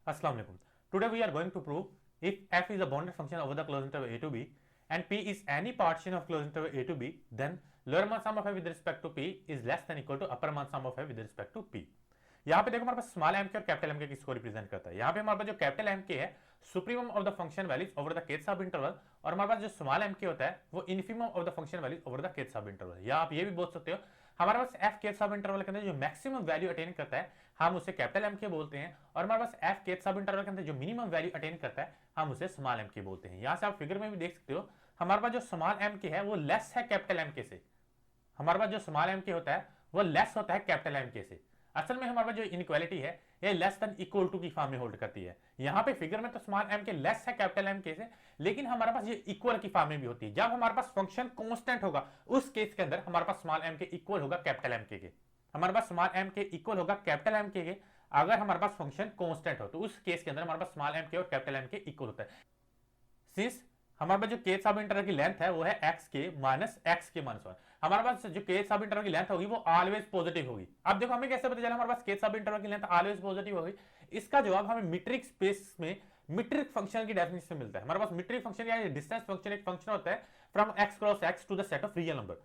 Assalamu alaikum. Today we are going to prove if f is a bounded function over the closed interval a to b and p is any partition of closed interval a to b, then lower Riemann sum of f with respect to p is less than equal to upper Riemann sum of f with respect to p. यहाँ पे देखो हमारे पास small M के और capital M के किसको represent करता है। यहाँ पे हमारे पास जो कैपिटल एम के है supremum of the function values over the kth sub interval, और हमारे पास जो स्मॉल एम के होता है वो infimum of the function values over the kth sub interval. या आप ये भी बोल सकते हो हमारे पास एफ केथ सब इंटरवल के अंदर जो मैक्सिमम वैल्यू अटेन करता है हम उसे कैपिटल एम के बोलते हैं, और हमारे पास एफ केथ सब इंटरवल के अंदर जो मिनिमम वैल्यू अटेन करता है हम उसे स्मॉल एम के बोलते हैं। यहाँ से आप फिगर में भी देख सकते हो हमारे पास जो स्मॉल एम के है वो लेस है कैपिटल एम के से। हमारे पास जो स्मॉल एम के होता है वो लेस होता है कैपिटल एम के से। असल में हमारे पास जो इनइक्वालिटी है ये लेस देन इक्वल टू की फॉर्म में होल्ड करती है। यहाँ पे फिगर में तो स्मॉल एम के लेस है कैपिटल एम के से, लेकिन हमारे पास ये इक्वल की फॉर्म में भी होती है। जब हमारे पास फंक्शन कांस्टेंट होगा उस केस के अंदर हमारे पास स्मॉल एम के इक्वल होगा कैपिटल एम के। हमारे पास स्मॉल एम के इक्वल होगा कैपिटल एम के अगर हमारे पास फंक्शन कांस्टेंट हो, तो उस केस के अंदर हमारे पास स्मॉल एम के और कैपिटल एम के इक्वल होता है। सिंस हमारे पास जो केथ सब इंटरवल की लेंथ है वो है एक्स के माइनस एक्स के माइनस वन, हमारे पास जो केथ सब इंटरवल की लेंथ होगी वो ऑलवेज पॉजिटिव होगी। अब देखो हमें कैसे पता चला हमारे पास केथ सब इंटरवल की लेंथ ऑलवेज पॉजिटिव होगी। इसका जवाब हमें मीट्रिक स्पेस में मीट्रिक फंक्शन की डेफिनेशन से मिलता है। हमारे पास मीट्रिक फंक्शन या डिस्टेंस फंक्शन एक फंक्शन होता है from X cross X to the set of real number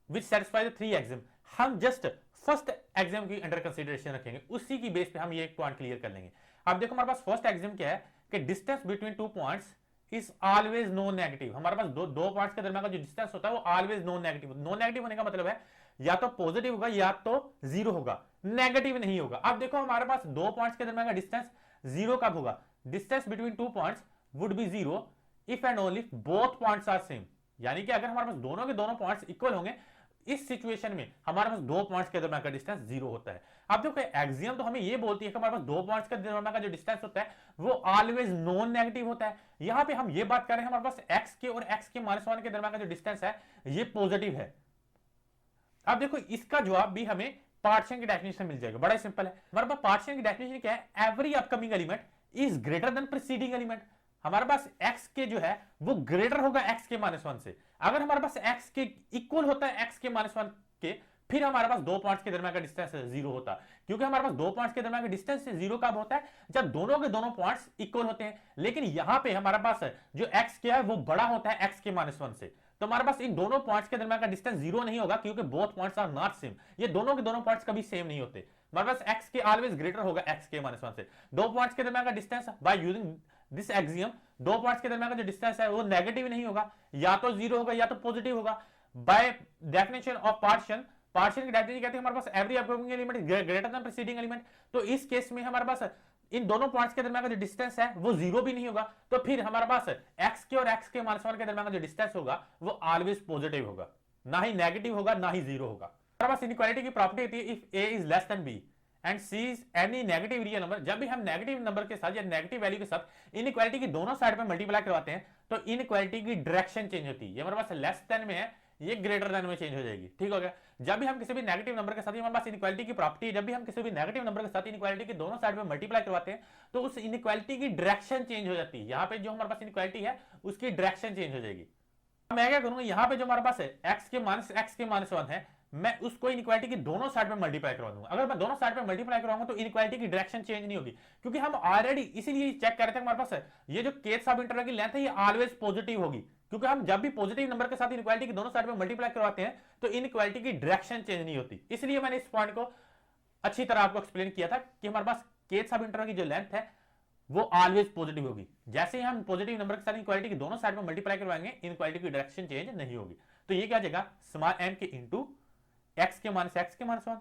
which satisfy the three axiom. हम जस्ट फर्स्ट एग्जाम की अंडर कंसीडरेशन रखेंगे, उसी की बेस पे हम ये एक पॉइंट क्लियर कर लेंगे। अब देखो हमारे पास फर्स्ट एग्जाम क्या है कि distance between two points is always non negative. हमारे पास दो पॉइंट्स के दरमियान का जो डिस्टेंस होता है वो always non negative. Non negative होने का मतलब है या तो पॉजिटिव होगा या तो जीरो होगा, नेगेटिव नहीं होगा। अब देखो हमारे पास दो पॉइंट्स के दरमियान का डिस्टेंस जीरो कब होगा? Distance between two points would be zero if and only both points are same. यानी कि अगर हमारे पास दोनों के दोनों पॉइंट्स इक्वल होंगे, इस सिचुएशन में हमारे पास दो पॉइंट्स के दरमियान का डिस्टेंस जीरो होता है। अब देखो एक्सियम तो हमें ये बोलती है कि हमारे पास दो पॉइंट्स के दरमियान का जो डिस्टेंस होता है वो ऑलवेज नॉन नेगेटिव होता है। यहां पे हम ये बात कर रहे हैं हमारे पास एक्स के और एक्स के माइनस वन के दरमियान का जो डिस्टेंस है ये पॉजिटिव है। अब देखो इसका जवाब भी हमें पार्टीशन की डेफिनेशन मिल जाएगा। बड़ा सिंपल है, हमारे पास पार्टीशन की डेफिनेशन क्या है? Every upcoming element is greater than preceding element. हमारे पास x के जो है वो ग्रेटर होगा x के माइनस वन से। अगर हमारे पास x के इक्वल होता है x के माइनस वन के, फिर हमारे पास दो पॉइंट्स के दरमियान का डिस्टेंस जीरो होता है। क्योंकि हमारे पास दो पॉइंट्स के दरमियान का डिस्टेंस जीरो कब होता है? जब दोनों के दोनों पॉइंट्स इक्वल होते हैं। लेकिन यहां पे हमारे पास जो x क्या है वो बड़ा होता है x के माइनस वन से, तो हमारे पास इन दोनों पॉइंट्स के दरमियान का डिस्टेंस जीरो नहीं होगा क्योंकि both points are not same. ये दोनों के दोनों पॉइंट्स कभी सेम नहीं होते। हमारे पास x के ऑलवेज ग्रेटर होगा x के माइनस वन से। दो पॉइंट्स के दरमियान का distance by using this axiom, दो पॉइंट्स के दरमियान का जो डिस्टेंस है वो नेगेटिव नहीं होगा, या तो जीरो होगा या तो पॉजिटिव होगा। By definition of partition, partition की डेफिनेशन कहते हैं हमारे पास every upcoming element greater than preceding element. तो इस केस में हमारे पास इन दोनों पॉइंट्स के दरमियान का जो डिस्टेंस है वो जीरो भी नहीं होगा, तो फिर हमारे पास x के और x के माइनस वन के दरमियान का जो डिस्टेंस होगा वो ऑलवेज पॉजिटिव होगा, ना ही नेगेटिव होगा ना ही जीरो होगा। हमारे पास इनइक्वालिटी की प्रॉपर्टी होती है if a is less then b and c is any negative real number. जब भी हम नेगेटिव नंबर के साथ या नेगेटिव वैल्यू के साथ इनइक्वालिटी की दोनों साइड पे मल्टीप्लाई करवाते हैं तो इनइक्वालिटी की डायरेक्शन चेंज होती है। ये हमारे पास लेस देन में है, ये ग्रेटर देन में चेंज हो जाएगी। ठीक हो गया? जब भी हम किसी भी नेगेटिव नंबर के साथ, हमारे पास इनइक्वालिटी की प्रॉपर्टी, जब भी हम किसी भी नेगेटिव नंबर के साथ इनइक्वालिटी की दोनों साइड में मल्टीप्लाई करवाते हैं तो उस इनइक्वालिटी की डायरेक्शन चेंज हो जाती है। यहाँ पे जो हमारे पास इनइक्वालिटी है उसकी डायरेक्शन चेंज हो जाएगी। मैं क्या करूंगा, यहाँ पे जो हमारे पास है x के माइनस वन है, मैं उसको इनइक्वालिटी की दोनों साइड में मल्टीप्लाई करवा दूंगा। अगर मैं दोनों साइड में मल्टीप्लाई करवाऊंगा तो इनइक्वालिटी की डायरेक्शन चेंज नहीं होगी, क्योंकि हम ऑलरेडी इसीलिए चेक कर रहे थे हमारे पास ये जो केथ सब इंटरवल की लेंथ है ये ऑलवेज पॉजिटिव होगी, क्योंकि हम जब भी पॉजिटिव नंबर के साथ इनइक्वालिटी की दोनों साइड में मल्टीप्लाई करवाते हैं तो इनइक्वालिटी की डायरेक्शन चेंज नहीं होती। इसलिए मैंने इस पॉइंट को अच्छी तरह आपको एक्सप्लेन किया था कि हमारे पास केथ सब इंटरवल की जो लेंथ है वो ऑलवेज पॉजिटिव होगी। जैसे ही हम पॉजिटिव नंबर के साथ इनइक्वालिटी की दोनों साइड में मल्टीप्लाई करवाएंगे इनइक्वालिटी की डायरेक्शन चेंज नहीं होगी। तो ये क्या जाएगा? स्मॉल m के इंटू x के minus one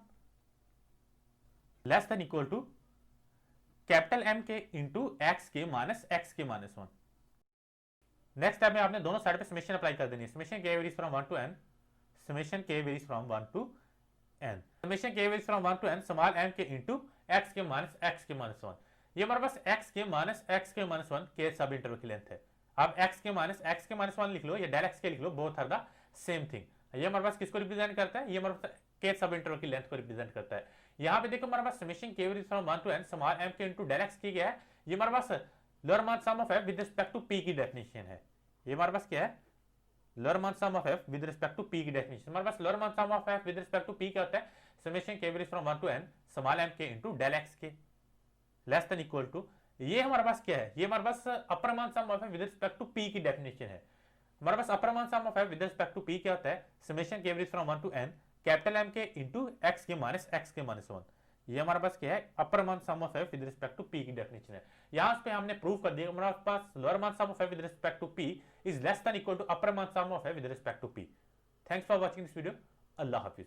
less than equal to capital M के इंटू x के माइनस वन। नेक्स्ट स्टेप में आपने दोनों साइड पे समेशन अप्लाई कर देनी है। Summation k varies from 1 to n, summation k varies from 1 to n, summation k varies from 1 to n small m के इंटू x के माइनस वन। ये हमारे पास x के माइनस वन के सब इंटरवल की लेंथ है। अब x के माइनस वन लिख लो या डेल x के लिख लो, both are the same thing. ये हमारे पास किसको रिप्रेजेंट करता है? ये हमारे पास के सब इंटरवल की लेंथ को रिप्रेजेंट करता है। यहाँ पे देखो हमारे पास summation k varies from 1 to n small m के इंटू डेल x की क्या है? ये हमारे पास lower Riemann sum of f with respect to p की डेफिनेशन है। ये हमारे पास क्या है? Lower Riemann sum of f with respect to p की डेफिनेशन। हमारे पास lower Riemann sum of f with respect to p क्या होता है? Summation k varies from 1 to n small m के इंटू डेल x के लेस देन इक्वल टू ये हमारे पास क्या है, ये हमारे पास upper Riemann sum of with respect to P की डेफिनेशन है। हमारे पास upper Riemann sum of with respect to P क्या होता है, summation k varies from 1 to n capital M k into x के माइनस x के माइनस 1। ये हमारे पास क्या है, upper Riemann sum of with respect to P की डेफिनेशन है। यहां पे हमने प्रूव कर दिया हमारे पास lower Riemann sum of with respect to P is less than equal to upper Riemann sum of with respect to P. Thanks for watching this video. अल्लाह हाफिज।